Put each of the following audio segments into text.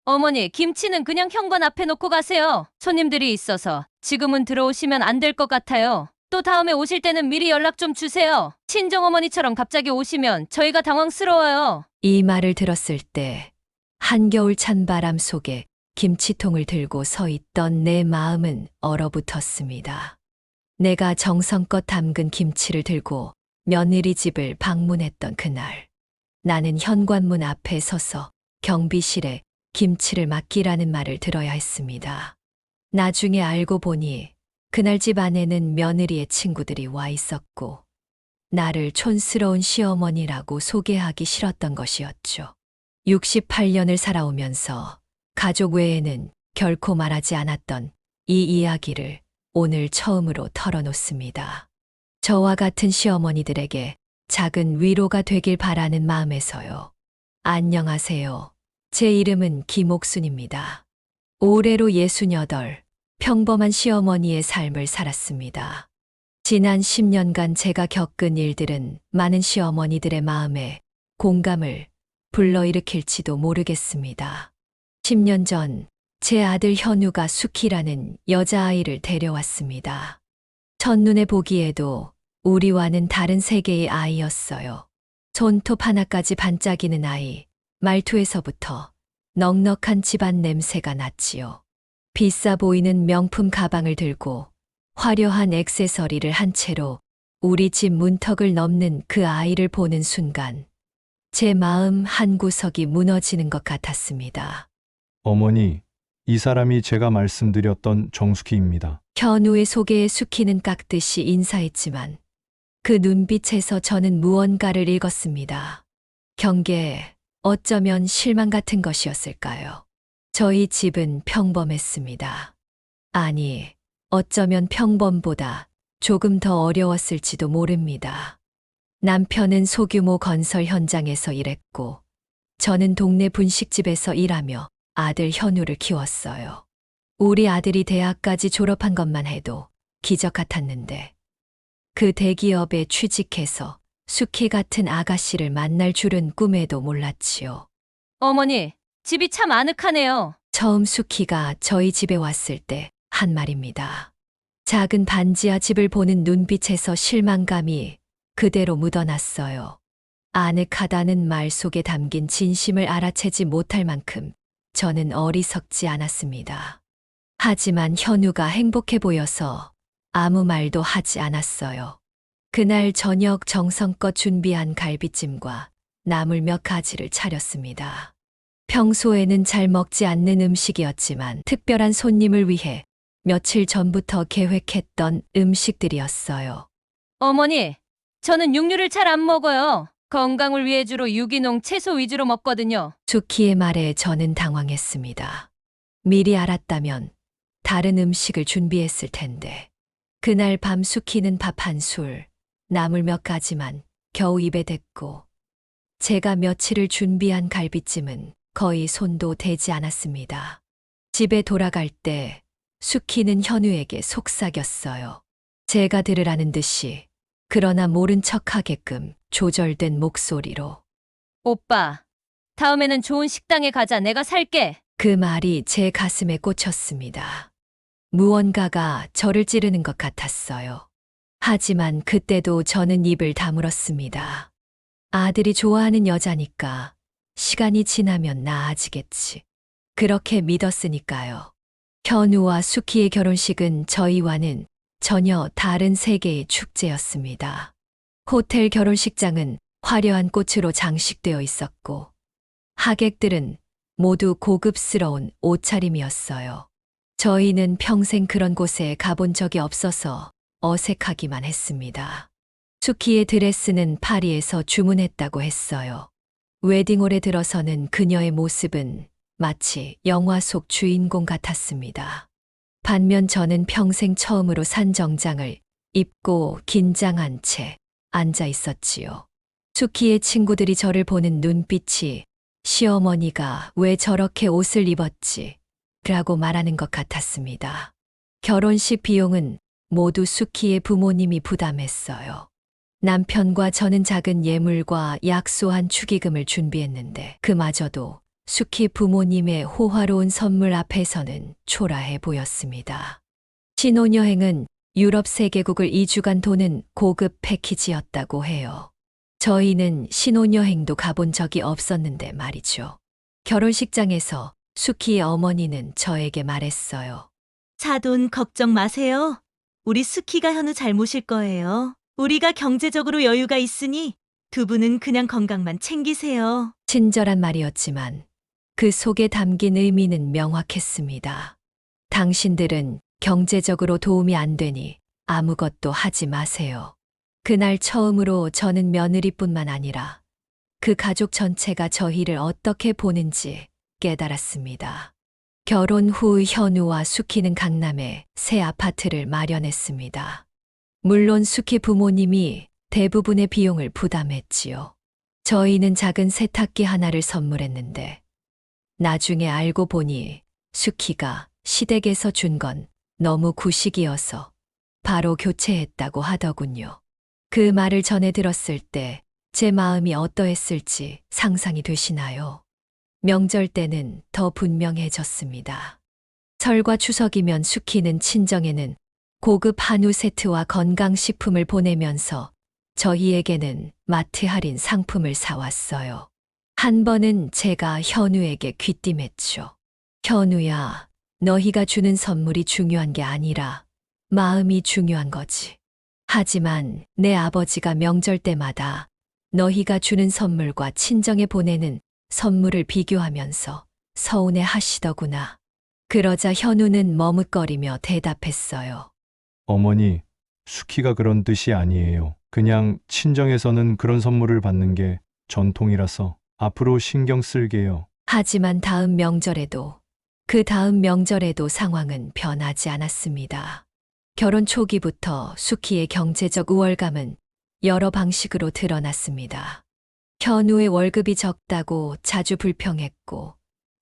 어머니, 김치는 그냥 현관 앞에 놓고 가세요. 손님들이 있어서 지금은 들어오시면 안 될 것 같아요. 또 다음에 오실 때는 미리 연락 좀 주세요. 친정어머니처럼 갑자기 오시면 저희가 당황스러워요. 이 말을 들었을 때 한겨울 찬바람 속에 김치통을 들고 서 있던 내 마음은 얼어붙었습니다. 내가 정성껏 담근 김치를 들고 며느리 집을 방문했던 그날, 나는 현관문 앞에 서서 경비실에 김치를 맡기라는 말을 들어야 했습니다. 나중에 알고 보니 그날 집 안에는 며느리의 친구들이 와 있었고 나를 촌스러운 시어머니라고 소개하기 싫었던 것이었죠. 68년을 살아오면서 가족 외에는 결코 말하지 않았던 이 이야기를 오늘 처음으로 털어놓습니다. 저와 같은 시어머니들에게 작은 위로가 되길 바라는 마음에서요. 안녕하세요. 제 이름은 김옥순입니다. 올해로 68, 평범한 시어머니의 삶을 살았습니다. 지난 10년간 제가 겪은 일들은 많은 시어머니들의 마음에 공감을 불러일으킬지도 모르겠습니다. 10년 전 제 아들 현우가 수키라는 여자아이를 데려왔습니다. 첫눈에 보기에도 우리와는 다른 세계의 아이였어요. 손톱 하나까지 반짝이는 아이, 말투에서부터 넉넉한 집안 냄새가 났지요. 비싸 보이는 명품 가방을 들고 화려한 액세서리를 한 채로 우리 집 문턱을 넘는 그 아이를 보는 순간 제 마음 한구석이 무너지는 것 같았습니다. 어머니, 이 사람이 제가 말씀드렸던 정숙희입니다. 현우의 소개에 수키는 깍듯이 인사했지만 그 눈빛에서 저는 무언가를 읽었습니다. 경계, 어쩌면 실망 같은 것이었을까요? 저희 집은 평범했습니다. 아니, 어쩌면 평범보다 조금 더 어려웠을지도 모릅니다. 남편은 소규모 건설 현장에서 일했고, 저는 동네 분식집에서 일하며 아들 현우를 키웠어요. 우리 아들이 대학까지 졸업한 것만 해도 기적 같았는데, 그 대기업에 취직해서 수키 같은 아가씨를 만날 줄은 꿈에도 몰랐지요. 어머니, 집이 참 아늑하네요. 처음 수키가 저희 집에 왔을 때 한 말입니다. 작은 반지하 집을 보는 눈빛에서 실망감이 그대로 묻어났어요. 아늑하다는 말 속에 담긴 진심을 알아채지 못할 만큼 저는 어리석지 않았습니다. 하지만 현우가 행복해 보여서 아무 말도 하지 않았어요. 그날 저녁 정성껏 준비한 갈비찜과 나물 몇 가지를 차렸습니다. 평소에는 잘 먹지 않는 음식이었지만 특별한 손님을 위해 며칠 전부터 계획했던 음식들이었어요. 어머니, 저는 육류를 잘 안 먹어요. 건강을 위해 주로 유기농 채소 위주로 먹거든요. 수키의 말에 저는 당황했습니다. 미리 알았다면 다른 음식을 준비했을 텐데. 그날 밤 수키는 밥 한 술, 나물 몇 가지만 겨우 입에 댔고 제가 며칠을 준비한 갈비찜은 거의 손도 대지 않았습니다. 집에 돌아갈 때 수키는 현우에게 속삭였어요. 제가 들으라는 듯이 그러나 모른 척하게끔 조절된 목소리로. 오빠, 다음에는 좋은 식당에 가자. 내가 살게. 그 말이 제 가슴에 꽂혔습니다. 무언가가 저를 찌르는 것 같았어요. 하지만 그때도 저는 입을 다물었습니다. 아들이 좋아하는 여자니까 시간이 지나면 나아지겠지. 그렇게 믿었으니까요. 현우와 수키의 결혼식은 저희와는 전혀 다른 세계의 축제였습니다. 호텔 결혼식장은 화려한 꽃으로 장식되어 있었고 하객들은 모두 고급스러운 옷차림이었어요. 저희는 평생 그런 곳에 가본 적이 없어서 어색하기만 했습니다. 수키의 드레스는 파리에서 주문했다고 했어요. 웨딩홀에 들어서는 그녀의 모습은 마치 영화 속 주인공 같았습니다. 반면 저는 평생 처음으로 산 정장을 입고 긴장한 채 앉아 있었지요. 수키의 친구들이 저를 보는 눈빛이 시어머니가 왜 저렇게 옷을 입었지? 라고 말하는 것 같았습니다. 결혼식 비용은 모두 수키의 부모님이 부담했어요. 남편과 저는 작은 예물과 약소한 축의금을 준비했는데 그마저도 수키 부모님의 호화로운 선물 앞에서는 초라해 보였습니다. 신혼여행은 유럽 3개국을 2주간 도는 고급 패키지였다고 해요. 저희는 신혼여행도 가본 적이 없었는데 말이죠. 결혼식장에서 수키의 어머니는 저에게 말했어요. 사돈 걱정 마세요. 우리 수키가 현우 잘 모실 거예요. 우리가 경제적으로 여유가 있으니 두 분은 그냥 건강만 챙기세요. 친절한 말이었지만 그 속에 담긴 의미는 명확했습니다. 당신들은 경제적으로 도움이 안 되니 아무것도 하지 마세요. 그날 처음으로 저는 며느리뿐만 아니라 그 가족 전체가 저희를 어떻게 보는지 깨달았습니다. 결혼 후 현우와 수키는 강남에 새 아파트를 마련했습니다. 물론 수키 부모님이 대부분의 비용을 부담했지요. 저희는 작은 세탁기 하나를 선물했는데 나중에 알고 보니 수키가 시댁에서 준 건 너무 구식이어서 바로 교체했다고 하더군요. 그 말을 전해 들었을 때 제 마음이 어떠했을지 상상이 되시나요? 명절 때는 더 분명해졌습니다. 설과 추석이면 수키는 친정에는 고급 한우 세트와 건강식품을 보내면서 저희에게는 마트 할인 상품을 사왔어요. 한 번은 제가 현우에게 귀띔했죠. 현우야, 너희가 주는 선물이 중요한 게 아니라 마음이 중요한 거지. 하지만 내 아버지가 명절 때마다 너희가 주는 선물과 친정에 보내는 선물을 비교하면서 서운해 하시더구나. 그러자 현우는 머뭇거리며 대답했어요. 어머니, 수키가 그런 뜻이 아니에요. 그냥 친정에서는 그런 선물을 받는 게 전통이라서 앞으로 신경 쓸게요. 하지만 다음 명절에도 그 다음 명절에도 상황은 변하지 않았습니다. 결혼 초기부터 수키의 경제적 우월감은 여러 방식으로 드러났습니다. 현우의 월급이 적다고 자주 불평했고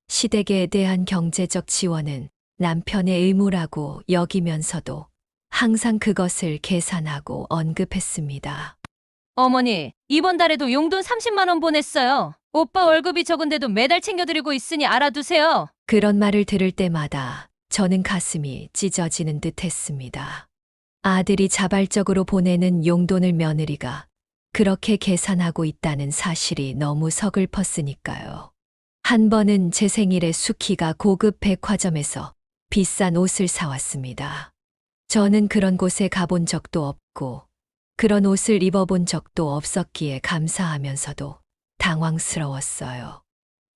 시댁에 대한 경제적 지원은 남편의 의무라고 여기면서도 항상 그것을 계산하고 언급했습니다. 어머니, 이번 달에도 용돈 30만 원 보냈어요. 오빠 월급이 적은데도 매달 챙겨드리고 있으니 알아두세요. 그런 말을 들을 때마다 저는 가슴이 찢어지는 듯 했습니다. 아들이 자발적으로 보내는 용돈을 며느리가 그렇게 계산하고 있다는 사실이 너무 서글펐으니까요. 한 번은 제 생일에 수키가 고급 백화점에서 비싼 옷을 사왔습니다. 저는 그런 곳에 가본 적도 없고 그런 옷을 입어본 적도 없었기에 감사하면서도 당황스러웠어요.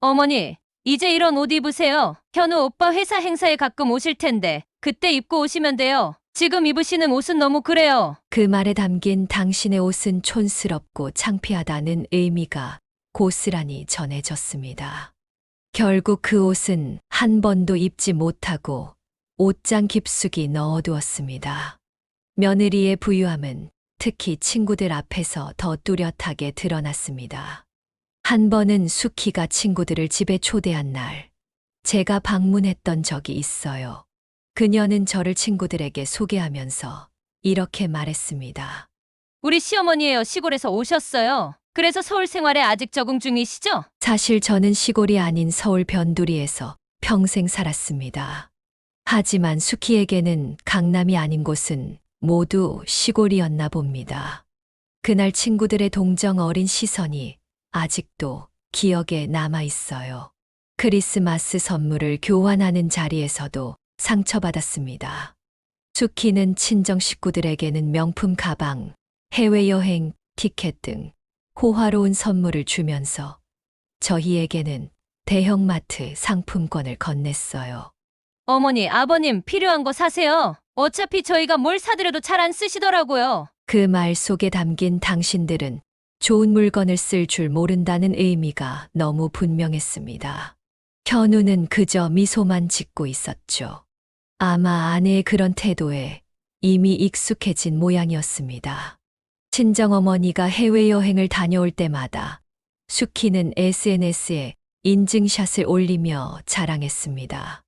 어머니, 이제 이런 옷 입으세요. 현우 오빠 회사 행사에 가끔 오실 텐데 그때 입고 오시면 돼요. 지금 입으시는 옷은 너무 그래요. 그 말에 담긴 당신의 옷은 촌스럽고 창피하다는 의미가 고스란히 전해졌습니다. 결국 그 옷은 한 번도 입지 못하고 옷장 깊숙이 넣어두었습니다. 며느리의 부유함은 특히 친구들 앞에서 더 뚜렷하게 드러났습니다. 한 번은 수키가 친구들을 집에 초대한 날, 제가 방문했던 적이 있어요. 그녀는 저를 친구들에게 소개하면서 이렇게 말했습니다. 우리 시어머니예요. 시골에서 오셨어요. 그래서 서울 생활에 아직 적응 중이시죠? 사실 저는 시골이 아닌 서울 변두리에서 평생 살았습니다. 하지만 수키에게는 강남이 아닌 곳은 모두 시골이었나 봅니다. 그날 친구들의 동정 어린 시선이 아직도 기억에 남아 있어요. 크리스마스 선물을 교환하는 자리에서도 상처받았습니다. 수키는 친정 식구들에게는 명품 가방, 해외여행 티켓 등 호화로운 선물을 주면서 저희에게는 대형마트 상품권을 건넸어요. 어머니, 아버님 필요한 거 사세요. 어차피 저희가 뭘 사드려도 잘 안 쓰시더라고요. 그 말 속에 담긴 당신들은 좋은 물건을 쓸 줄 모른다는 의미가 너무 분명했습니다. 현우는 그저 미소만 짓고 있었죠. 아마 아내의 그런 태도에 이미 익숙해진 모양이었습니다. 친정어머니가 해외여행을 다녀올 때마다 수키는 SNS에 인증샷을 올리며 자랑했습니다.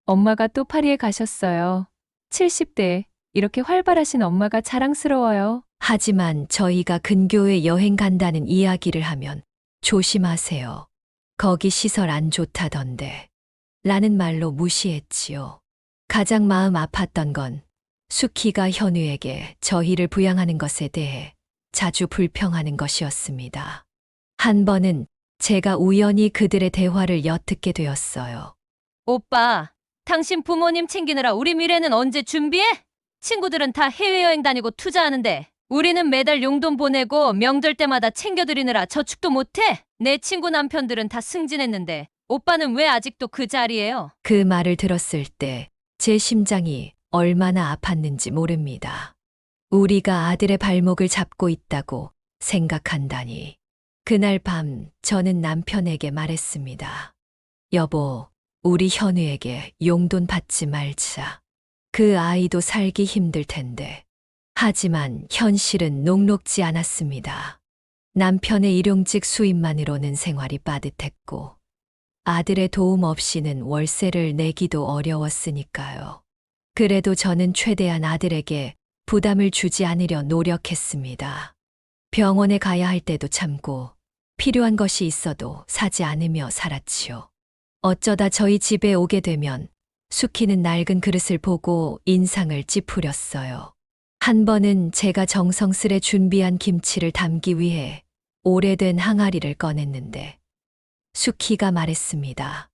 엄마가 또 파리에 가셨어요. 70대, 이렇게 활발하신 엄마가 자랑스러워요. 하지만 저희가 근교에 여행 간다는 이야기를 하면 조심하세요. 거기 시설 안 좋다던데. 라는 말로 무시했지요. 가장 마음 아팠던 건 수키가 현우에게 저희를 부양하는 것에 대해 자주 불평하는 것이었습니다. 한 번은 제가 우연히 그들의 대화를 엿듣게 되었어요. 오빠, 당신 부모님 챙기느라 우리 미래는 언제 준비해? 친구들은 다 해외여행 다니고 투자하는데 우리는 매달 용돈 보내고 명절 때마다 챙겨드리느라 저축도 못해? 내 친구 남편들은 다 승진했는데 오빠는 왜 아직도 그 자리예요? 그 말을 들었을 때 제 심장이 얼마나 아팠는지 모릅니다. 우리가 아들의 발목을 잡고 있다고 생각한다니. 그날 밤 저는 남편에게 말했습니다. 여보, 우리 현우에게 용돈 받지 말자. 그 아이도 살기 힘들 텐데. 하지만 현실은 녹록지 않았습니다. 남편의 일용직 수입만으로는 생활이 빠듯했고, 아들의 도움 없이는 월세를 내기도 어려웠으니까요. 그래도 저는 최대한 아들에게 부담을 주지 않으려 노력했습니다. 병원에 가야 할 때도 참고, 필요한 것이 있어도 사지 않으며 살았지요. 어쩌다 저희 집에 오게 되면 수키는 낡은 그릇을 보고 인상을 찌푸렸어요. 한 번은 제가 정성스레 준비한 김치를 담기 위해 오래된 항아리를 꺼냈는데 수키가 말했습니다.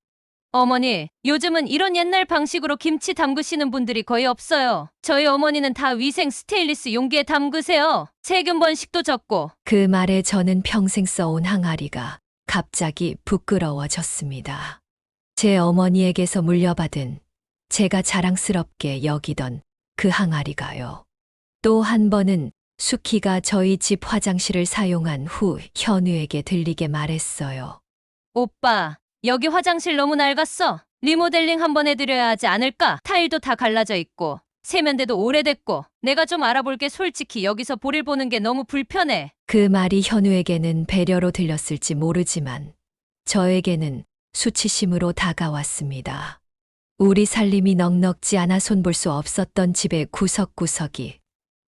어머니, 요즘은 이런 옛날 방식으로 김치 담그시는 분들이 거의 없어요. 저희 어머니는 다 위생 스테인리스 용기에 담그세요. 세균 번식도 적고. 그 말에 저는 평생 써온 항아리가 갑자기 부끄러워졌습니다. 제 어머니에게서 물려받은 제가 자랑스럽게 여기던 그 항아리가요. 또 한 번은 수키가 저희 집 화장실을 사용한 후 현우에게 들리게 말했어요. 오빠, 여기 화장실 너무 낡았어. 리모델링 한번 해드려야 하지 않을까? 타일도 다 갈라져 있고 세면대도 오래됐고 내가 좀 알아볼게. 솔직히 여기서 볼일 보는 게 너무 불편해. 그 말이 현우에게는 배려로 들렸을지 모르지만 저에게는 수치심으로 다가왔습니다. 우리 살림이 넉넉지 않아 손볼 수 없었던 집의 구석구석이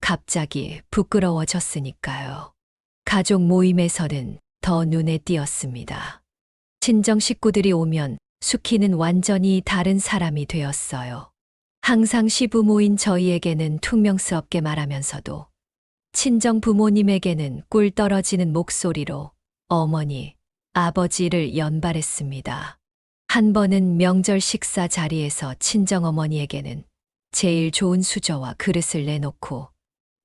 갑자기 부끄러워졌으니까요. 가족 모임에서는 더 눈에 띄었습니다. 친정 식구들이 오면 수키는 완전히 다른 사람이 되었어요. 항상 시부모인 저희에게는 퉁명스럽게 말하면서도 친정 부모님에게는 꿀 떨어지는 목소리로 어머니, 아버지를 연발했습니다. 한 번은 명절 식사 자리에서 친정어머니에게는 제일 좋은 수저와 그릇을 내놓고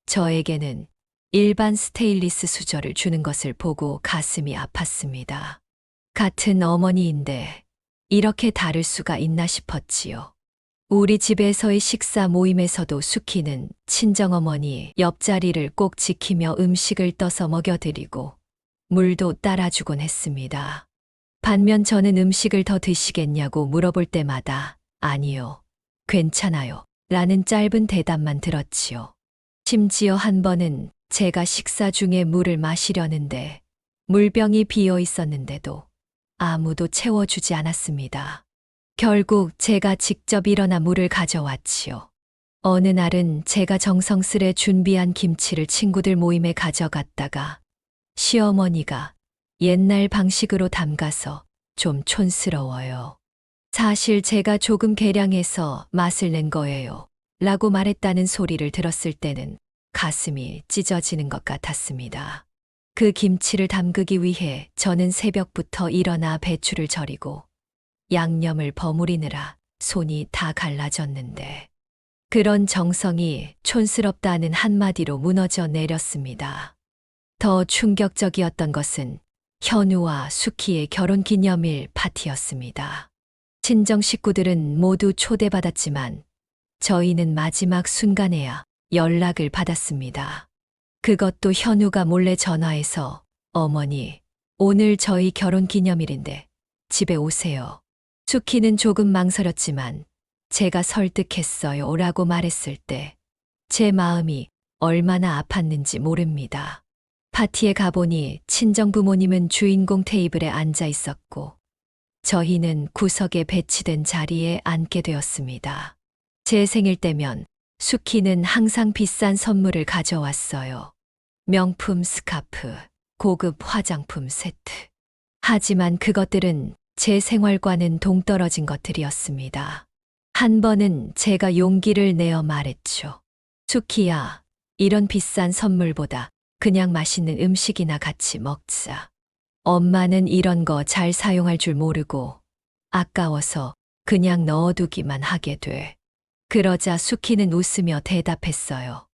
저에게는 일반 스테인리스 수저를 주는 것을 보고 가슴이 아팠습니다. 같은 어머니인데 이렇게 다를 수가 있나 싶었지요. 우리 집에서의 식사 모임에서도 수키는 친정어머니 옆자리를 꼭 지키며 음식을 떠서 먹여드리고 물도 따라주곤 했습니다. 반면 저는 음식을 더 드시겠냐고 물어볼 때마다 아니요, 괜찮아요 라는 짧은 대답만 들었지요. 심지어 한 번은 제가 식사 중에 물을 마시려는데 물병이 비어 있었는데도 아무도 채워주지 않았습니다. 결국 제가 직접 일어나 물을 가져왔지요. 어느 날은 제가 정성스레 준비한 김치를 친구들 모임에 가져갔다가 시어머니가 옛날 방식으로 담가서 좀 촌스러워요. 사실 제가 조금 계량해서 맛을 낸 거예요. 라고 말했다는 소리를 들었을 때는 가슴이 찢어지는 것 같았습니다. 그 김치를 담그기 위해 저는 새벽부터 일어나 배추를 절이고 양념을 버무리느라 손이 다 갈라졌는데 그런 정성이 촌스럽다는 한마디로 무너져 내렸습니다. 더 충격적이었던 것은 현우와 수키의 결혼기념일 파티였습니다. 친정 식구들은 모두 초대받았지만 저희는 마지막 순간에야 연락을 받았습니다. 그것도 현우가 몰래 전화해서 어머니, 오늘 저희 결혼기념일인데 집에 오세요. 수키는 조금 망설였지만 제가 설득했어요 라고 말했을 때 제 마음이 얼마나 아팠는지 모릅니다. 파티에 가보니 친정 부모님은 주인공 테이블에 앉아 있었고 저희는 구석에 배치된 자리에 앉게 되었습니다. 제 생일 때면 수키는 항상 비싼 선물을 가져왔어요. 명품 스카프, 고급 화장품 세트. 하지만 그것들은 제 생활과는 동떨어진 것들이었습니다. 한 번은 제가 용기를 내어 말했죠. 수키야, 이런 비싼 선물보다 그냥 맛있는 음식이나 같이 먹자. 엄마는 이런 거 잘 사용할 줄 모르고 아까워서 그냥 넣어두기만 하게 돼. 그러자 수키는 웃으며 대답했어요.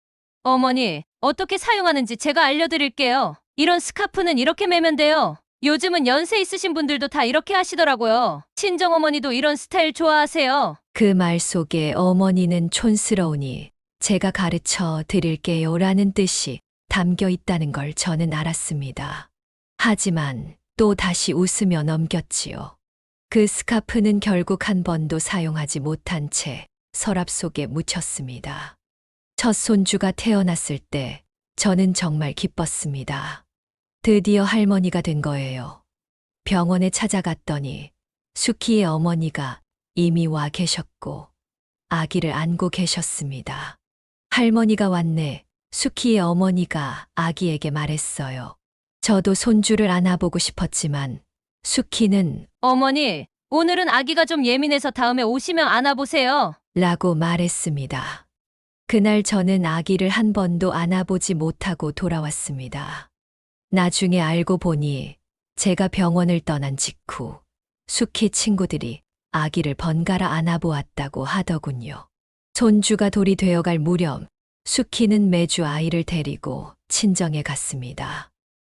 어머니, 어떻게 사용하는지 제가 알려드릴게요. 이런 스카프는 이렇게 매면 돼요. 요즘은 연세 있으신 분들도 다 이렇게 하시더라고요. 친정어머니도 이런 스타일 좋아하세요. 그 말 속에 어머니는 촌스러우니 제가 가르쳐 드릴게요 라는 뜻이 담겨 있다는 걸 저는 알았습니다. 하지만 또 다시 웃으며 넘겼지요. 그 스카프는 결국 한 번도 사용하지 못한 채 서랍 속에 묻혔습니다. 첫 손주가 태어났을 때 저는 정말 기뻤습니다. 드디어 할머니가 된 거예요. 병원에 찾아갔더니 수키의 어머니가 이미 와 계셨고 아기를 안고 계셨습니다. 할머니가 왔네. 수키의 어머니가 아기에게 말했어요. 저도 손주를 안아보고 싶었지만 수키는 어머니, 오늘은 아기가 좀 예민해서 다음에 오시면 안아보세요. 라고 말했습니다. 그날 저는 아기를 한 번도 안아보지 못하고 돌아왔습니다. 나중에 알고 보니 제가 병원을 떠난 직후 수키 친구들이 아기를 번갈아 안아보았다고 하더군요. 손주가 돌이 되어갈 무렵 수키는 매주 아이를 데리고 친정에 갔습니다.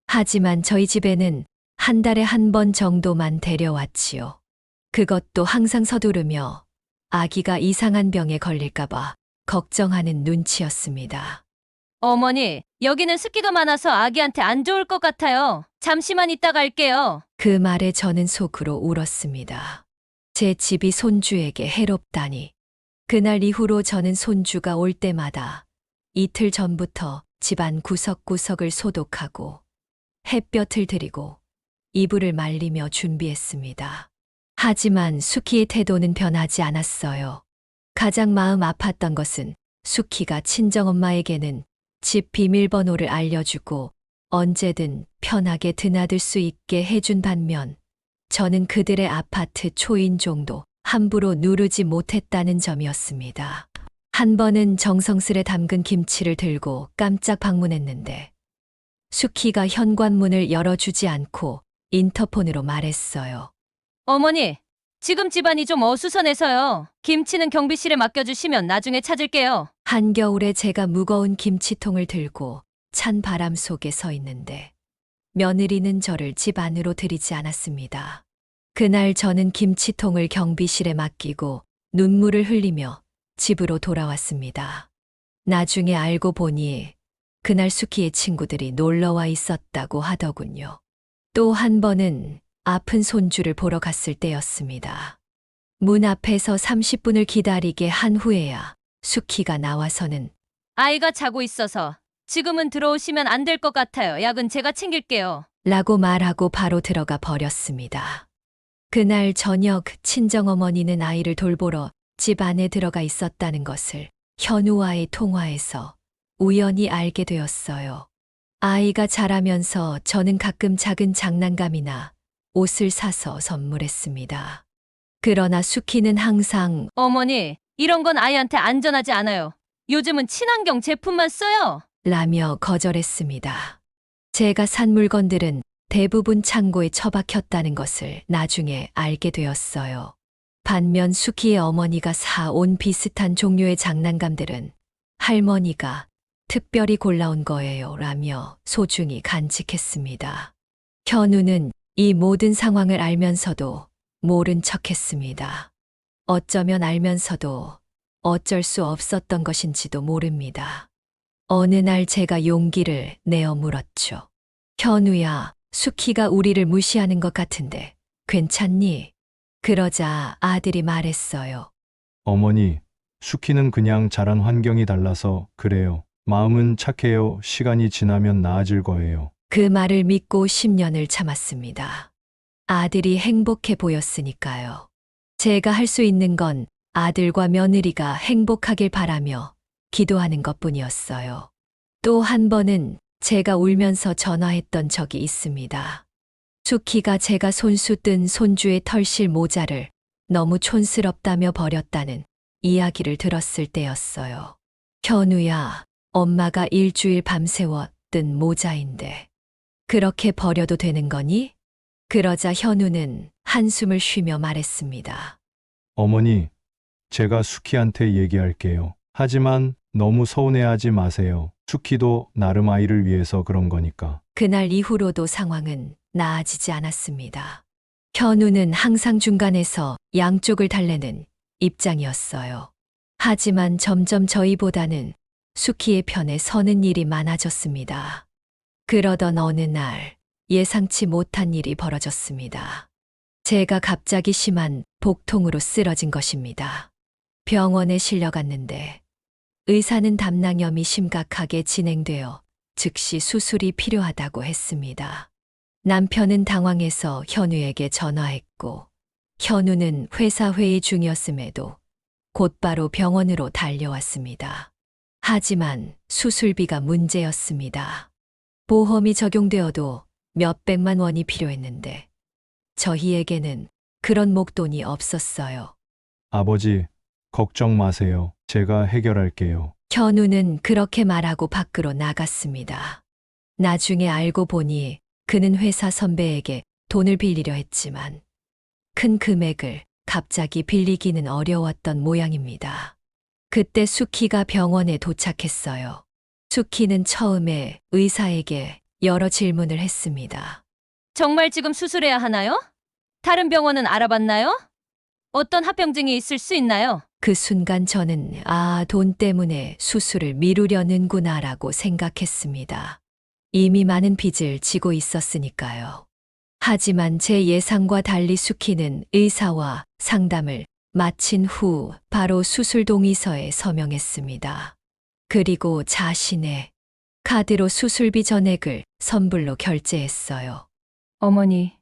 하지만 저희 집에는 한 달에 한 번 정도만 데려왔지요. 그것도 항상 서두르며 아기가 이상한 병에 걸릴까봐 걱정하는 눈치였습니다. 어머니, 여기는 습기가 많아서 아기한테 안 좋을 것 같아요. 잠시만 있다 갈게요. 그 말에 저는 속으로 울었습니다. 제 집이 손주에게 해롭다니. 그날 이후로 저는 손주가 올 때마다 이틀 전부터 집안 구석구석을 소독하고 햇볕을 들이고 이불을 말리며 준비했습니다. 하지만 수키의 태도는 변하지 않았어요. 가장 마음 아팠던 것은 수키가 친정엄마에게는 집 비밀번호를 알려주고 언제든 편하게 드나들 수 있게 해준 반면 저는 그들의 아파트 초인종도 함부로 누르지 못했다는 점이었습니다. 한 번은 정성스레 담근 김치를 들고 깜짝 방문했는데 수키가 현관문을 열어주지 않고 인터폰으로 말했어요. 어머니, 지금 집안이 좀 어수선해서요. 김치는 경비실에 맡겨주시면 나중에 찾을게요. 한겨울에 제가 무거운 김치통을 들고 찬 바람 속에 서 있는데 며느리는 저를 집 안으로 들이지 않았습니다. 그날 저는 김치통을 경비실에 맡기고 눈물을 흘리며 집으로 돌아왔습니다. 나중에 알고 보니 그날 수키의 친구들이 놀러와 있었다고 하더군요. 또 한 번은 아픈 손주를 보러 갔을 때였습니다. 문 앞에서 30분을 기다리게 한 후에야 수키가 나와서는 아이가 자고 있어서 지금은 들어오시면 안 될 것 같아요. 약은 제가 챙길게요. 라고 말하고 바로 들어가 버렸습니다. 그날 저녁 친정어머니는 아이를 돌보러 집 안에 들어가 있었다는 것을 현우와의 통화에서 우연히 알게 되었어요. 아이가 자라면서 저는 가끔 작은 장난감이나 옷을 사서 선물했습니다. 그러나 수키는 항상 어머니, 이런 건 아이한테 안전하지 않아요. 요즘은 친환경 제품만 써요. 라며 거절했습니다. 제가 산 물건들은 대부분 창고에 처박혔다는 것을 나중에 알게 되었어요. 반면 수키의 어머니가 사온 비슷한 종류의 장난감들은 할머니가 특별히 골라온 거예요 라며 소중히 간직했습니다. 현우는 이 모든 상황을 알면서도 모른 척했습니다. 어쩌면 알면서도 어쩔 수 없었던 것인지도 모릅니다. 어느 날 제가 용기를 내어 물었죠. 현우야, 수키가 우리를 무시하는 것 같은데 괜찮니? 그러자 아들이 말했어요. 어머니, 수키는 그냥 자란 환경이 달라서 그래요. 마음은 착해요. 시간이 지나면 나아질 거예요. 그 말을 믿고 10년을 참았습니다. 아들이 행복해 보였으니까요. 제가 할 수 있는 건 아들과 며느리가 행복하길 바라며 기도하는 것뿐이었어요. 또 한 번은 제가 울면서 전화했던 적이 있습니다. 수키가 제가 손수 뜬 손주의 털실 모자를 너무 촌스럽다며 버렸다는 이야기를 들었을 때였어요. 현우야, 엄마가 일주일 밤새워 뜬 모자인데 그렇게 버려도 되는 거니? 그러자 현우는 한숨을 쉬며 말했습니다. 어머니, 제가 수키한테 얘기할게요. 하지만 너무 서운해하지 마세요. 수키도 나름 아이를 위해서 그런 거니까. 그날 이후로도 상황은 나아지지 않았습니다. 현우는 항상 중간에서 양쪽을 달래는 입장이었어요. 하지만 점점 저희보다는 수키의 편에 서는 일이 많아졌습니다. 그러던 어느 날 예상치 못한 일이 벌어졌습니다. 제가 갑자기 심한 복통으로 쓰러진 것입니다. 병원에 실려갔는데 의사는 담낭염이 심각하게 진행되어 즉시 수술이 필요하다고 했습니다. 남편은 당황해서 현우에게 전화했고 현우는 회사 회의 중이었음에도 곧바로 병원으로 달려왔습니다. 하지만 수술비가 문제였습니다. 보험이 적용되어도 몇백만 원이 필요했는데 저희에게는 그런 목돈이 없었어요. 아버지, 걱정 마세요. 제가 해결할게요. 현우는 그렇게 말하고 밖으로 나갔습니다. 나중에 알고 보니 그는 회사 선배에게 돈을 빌리려 했지만 큰 금액을 갑자기 빌리기는 어려웠던 모양입니다. 그때 수키가 병원에 도착했어요. 수키는 처음에 의사에게 여러 질문을 했습니다. 정말 지금 수술해야 하나요? 다른 병원은 알아봤나요? 어떤 합병증이 있을 수 있나요? 그 순간 저는 돈 때문에 수술을 미루려는구나라고 생각했습니다. 이미 많은 빚을 지고 있었으니까요. 하지만 제 예상과 달리 수키는 의사와 상담을 마친 후 바로 수술 동의서에 서명했습니다. 그리고 자신의 카드로 수술비 전액을 선불로 결제했어요. 어머니,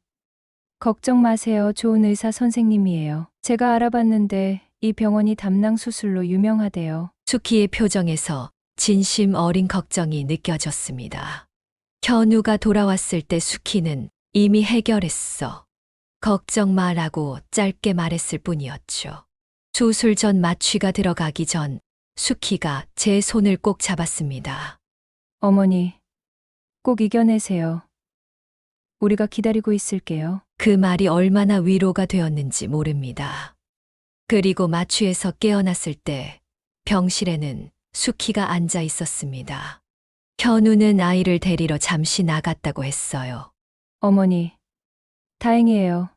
걱정 마세요. 좋은 의사 선생님이에요. 제가 알아봤는데 이 병원이 담낭 수술로 유명하대요. 수키의 표정에서 진심 어린 걱정이 느껴졌습니다. 현우가 돌아왔을 때 수키는 이미 해결했어. 걱정 마라고 짧게 말했을 뿐이었죠. 수술 전 마취가 들어가기 전 수키가 제 손을 꼭 잡았습니다. 어머니, 꼭 이겨내세요. 우리가 기다리고 있을게요. 그 말이 얼마나 위로가 되었는지 모릅니다. 그리고 마취에서 깨어났을 때 병실에는 수키가 앉아 있었습니다. 현우는 아이를 데리러 잠시 나갔다고 했어요. 어머니, 다행이에요.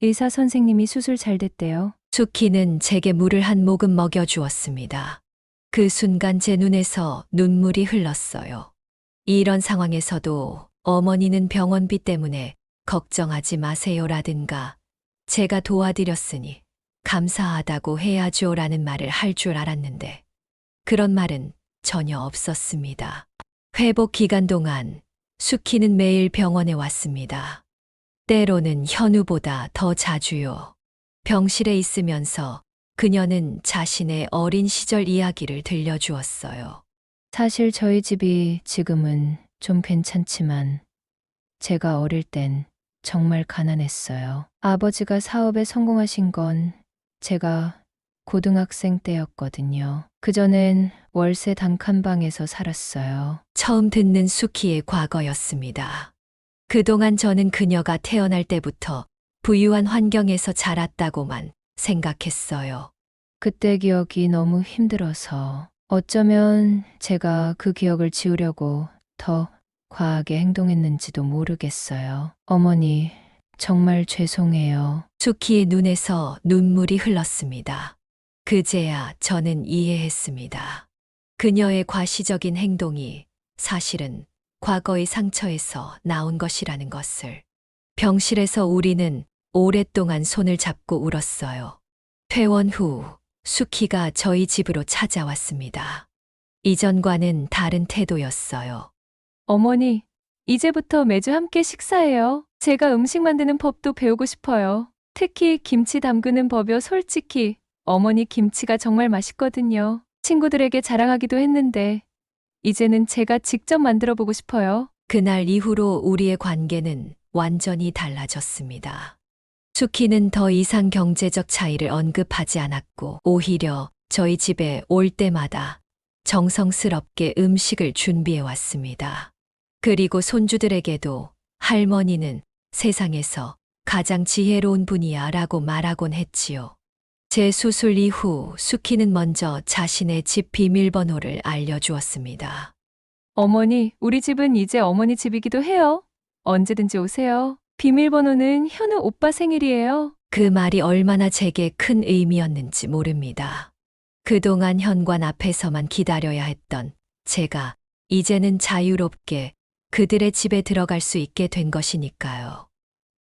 의사 선생님이 수술 잘 됐대요. 수키는 제게 물을 한 모금 먹여주었습니다. 그 순간 제 눈에서 눈물이 흘렀어요. 이런 상황에서도 어머니는 병원비 때문에 걱정하지 마세요라든가 제가 도와드렸으니 감사하다고 해야죠라는 말을 할 줄 알았는데 그런 말은 전혀 없었습니다. 회복 기간 동안 수키는 매일 병원에 왔습니다. 때로는 현우보다 더 자주요. 병실에 있으면서 그녀는 자신의 어린 시절 이야기를 들려주었어요. 사실 저희 집이 지금은 좀 괜찮지만 제가 어릴 땐 정말 가난했어요. 아버지가 사업에 성공하신 건 제가 고등학생 때였거든요. 그전엔 월세 단칸방에서 살았어요. 처음 듣는 수키의 과거였습니다. 그동안 저는 그녀가 태어날 때부터 부유한 환경에서 자랐다고만 생각했어요. 그때 기억이 너무 힘들어서 어쩌면 제가 그 기억을 지우려고 더 과하게 행동했는지도 모르겠어요. 어머니, 정말 죄송해요. 수키의 눈에서 눈물이 흘렀습니다. 그제야 저는 이해했습니다. 그녀의 과시적인 행동이 사실은 과거의 상처에서 나온 것이라는 것을. 병실에서 우리는 오랫동안 손을 잡고 울었어요. 퇴원 후 수키가 저희 집으로 찾아왔습니다. 이전과는 다른 태도였어요. 어머니, 이제부터 매주 함께 식사해요. 제가 음식 만드는 법도 배우고 싶어요. 특히 김치 담그는 법이요. 솔직히 어머니 김치가 정말 맛있거든요. 친구들에게 자랑하기도 했는데 이제는 제가 직접 만들어 보고 싶어요. 그날 이후로 우리의 관계는 완전히 달라졌습니다. 수키는 더 이상 경제적 차이를 언급하지 않았고 오히려 저희 집에 올 때마다 정성스럽게 음식을 준비해 왔습니다. 그리고 손주들에게도 할머니는 세상에서 가장 지혜로운 분이야 라고 말하곤 했지요. 제 수술 이후 수키는 먼저 자신의 집 비밀번호를 알려주었습니다. 어머니, 우리 집은 이제 어머니 집이기도 해요. 언제든지 오세요. 비밀번호는 현우 오빠 생일이에요. 그 말이 얼마나 제게 큰 의미였는지 모릅니다. 그동안 현관 앞에서만 기다려야 했던 제가 이제는 자유롭게 그들의 집에 들어갈 수 있게 된 것이니까요.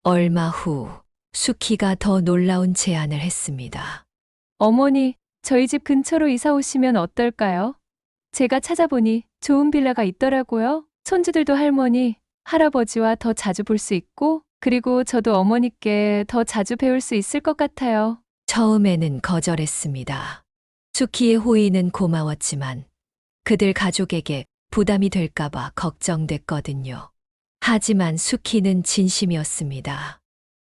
얼마 후 수키가 더 놀라운 제안을 했습니다. 어머니, 저희 집 근처로 이사 오시면 어떨까요? 제가 찾아보니 좋은 빌라가 있더라고요. 손주들도 할머니, 할아버지와 더 자주 볼 수 있고, 그리고 저도 어머니께 더 자주 배울 수 있을 것 같아요. 처음에는 거절했습니다. 수키의 호의는 고마웠지만 그들 가족에게 부담이 될까봐 걱정됐거든요. 하지만 수키는 진심이었습니다.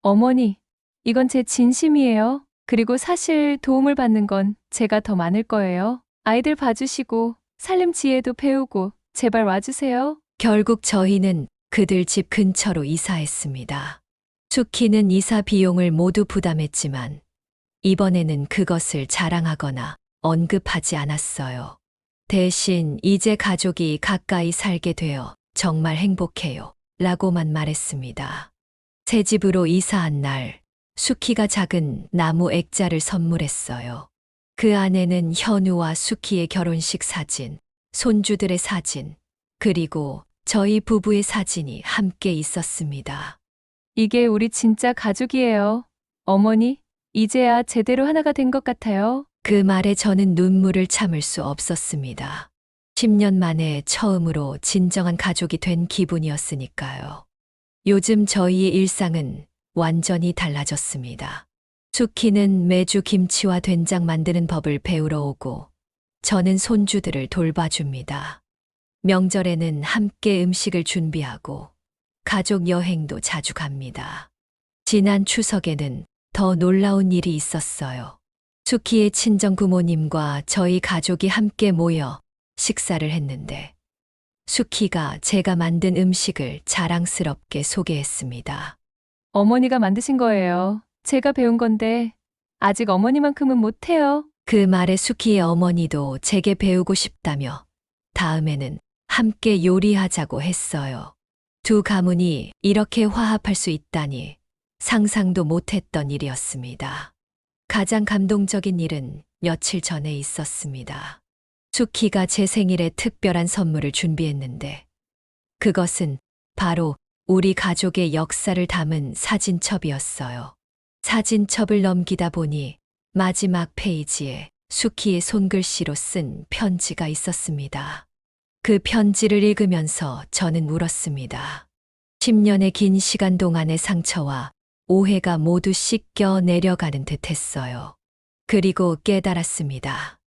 어머니, 이건 제 진심이에요. 그리고 사실 도움을 받는 건 제가 더 많을 거예요. 아이들 봐주시고 살림 지혜도 배우고 제발 와주세요. 결국 저희는 그들 집 근처로 이사했습니다. 수키는 이사 비용을 모두 부담했지만 이번에는 그것을 자랑하거나 언급하지 않았어요. 대신 이제 가족이 가까이 살게 되어 정말 행복해요. 라고만 말했습니다. 새 집으로 이사한 날, 수키가 작은 나무 액자를 선물했어요. 그 안에는 현우와 수키의 결혼식 사진, 손주들의 사진, 그리고 저희 부부의 사진이 함께 있었습니다. 이게 우리 진짜 가족이에요. 어머니, 이제야 제대로 하나가 된 것 같아요. 그 말에 저는 눈물을 참을 수 없었습니다. 10년 만에 처음으로 진정한 가족이 된 기분이었으니까요. 요즘 저희의 일상은 완전히 달라졌습니다. 수키는 매주 김치와 된장 만드는 법을 배우러 오고 저는 손주들을 돌봐줍니다. 명절에는 함께 음식을 준비하고 가족 여행도 자주 갑니다. 지난 추석에는 더 놀라운 일이 있었어요. 수키의 친정 부모님과 저희 가족이 함께 모여 식사를 했는데 수키가 제가 만든 음식을 자랑스럽게 소개했습니다. 어머니가 만드신 거예요. 제가 배운 건데 아직 어머니만큼은 못해요. 그 말에 수키의 어머니도 제게 배우고 싶다며 다음에는 함께 요리하자고 했어요. 두 가문이 이렇게 화합할 수 있다니 상상도 못했던 일이었습니다. 가장 감동적인 일은 며칠 전에 있었습니다. 수키가 제 생일에 특별한 선물을 준비했는데 그것은 바로 우리 가족의 역사를 담은 사진첩이었어요. 사진첩을 넘기다 보니 마지막 페이지에 수키의 손글씨로 쓴 편지가 있었습니다. 그 편지를 읽으면서 저는 울었습니다. 10년의 긴 시간 동안의 상처와 오해가 모두 씻겨 내려가는 듯 했어요. 그리고 깨달았습니다.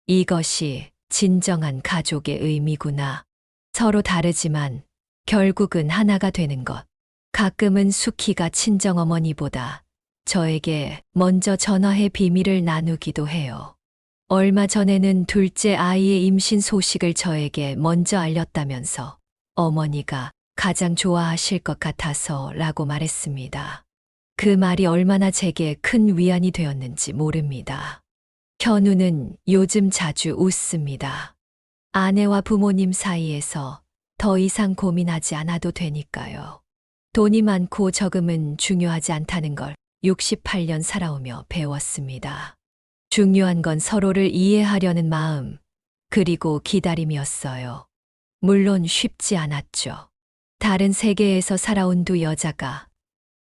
이것이 진정한 가족의 의미구나. 서로 다르지만 결국은 하나가 되는 것. 가끔은 수키가 친정어머니보다 저에게 먼저 전화해 비밀을 나누기도 해요. 얼마 전에는 둘째 아이의 임신 소식을 저에게 먼저 알렸다면서 어머니가 가장 좋아하실 것 같아서 라고 말했습니다. 그 말이 얼마나 제게 큰 위안이 되었는지 모릅니다. 현우는 요즘 자주 웃습니다. 아내와 부모님 사이에서 더 이상 고민하지 않아도 되니까요. 돈이 많고 적음은 중요하지 않다는 걸 68년 살아오며 배웠습니다. 중요한 건 서로를 이해하려는 마음, 그리고 기다림이었어요. 물론 쉽지 않았죠. 다른 세계에서 살아온 두 여자가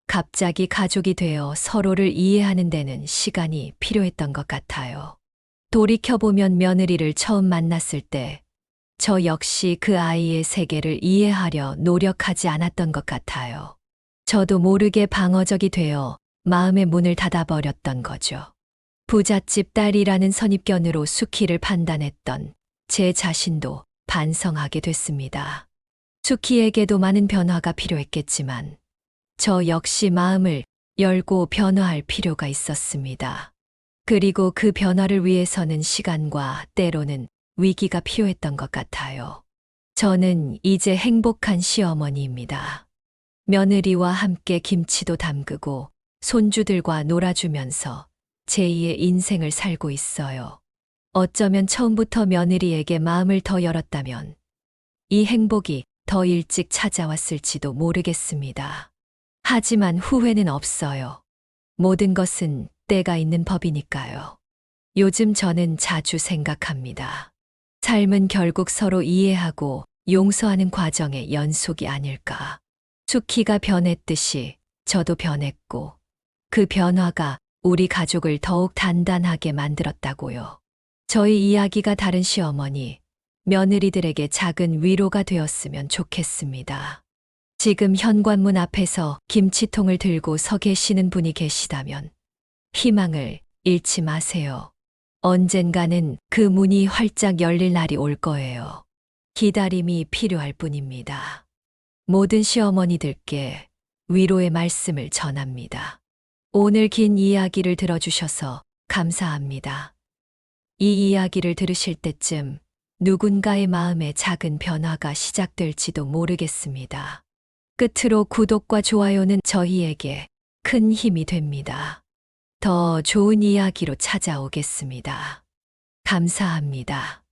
갑자기 가족이 되어 서로를 이해하는 데는 시간이 필요했던 것 같아요. 돌이켜보면 며느리를 처음 만났을 때 저 역시 그 아이의 세계를 이해하려 노력하지 않았던 것 같아요. 저도 모르게 방어적이 되어 마음의 문을 닫아버렸던 거죠. 부잣집 딸이라는 선입견으로 수키를 판단했던 제 자신도 반성하게 됐습니다. 수키에게도 많은 변화가 필요했겠지만 저 역시 마음을 열고 변화할 필요가 있었습니다. 그리고 그 변화를 위해서는 시간과 때로는 위기가 필요했던 것 같아요. 저는 이제 행복한 시어머니입니다. 며느리와 함께 김치도 담그고 손주들과 놀아주면서 제2의 인생을 살고 있어요. 어쩌면 처음부터 며느리에게 마음을 더 열었다면 이 행복이 더 일찍 찾아왔을지도 모르겠습니다. 하지만 후회는 없어요. 모든 것은 때가 있는 법이니까요. 요즘 저는 자주 생각합니다. 삶은 결국 서로 이해하고 용서하는 과정의 연속이 아닐까. 수키가 변했듯이 저도 변했고 그 변화가 우리 가족을 더욱 단단하게 만들었다고요. 저희 이야기가 다른 시어머니, 며느리들에게 작은 위로가 되었으면 좋겠습니다. 지금 현관문 앞에서 김치통을 들고 서 계시는 분이 계시다면 희망을 잃지 마세요. 언젠가는 그 문이 활짝 열릴 날이 올 거예요. 기다림이 필요할 뿐입니다. 모든 시어머니들께 위로의 말씀을 전합니다. 오늘 긴 이야기를 들어주셔서 감사합니다. 이 이야기를 들으실 때쯤 누군가의 마음에 작은 변화가 시작될지도 모르겠습니다. 끝으로 구독과 좋아요는 저희에게 큰 힘이 됩니다. 더 좋은 이야기로 찾아오겠습니다. 감사합니다.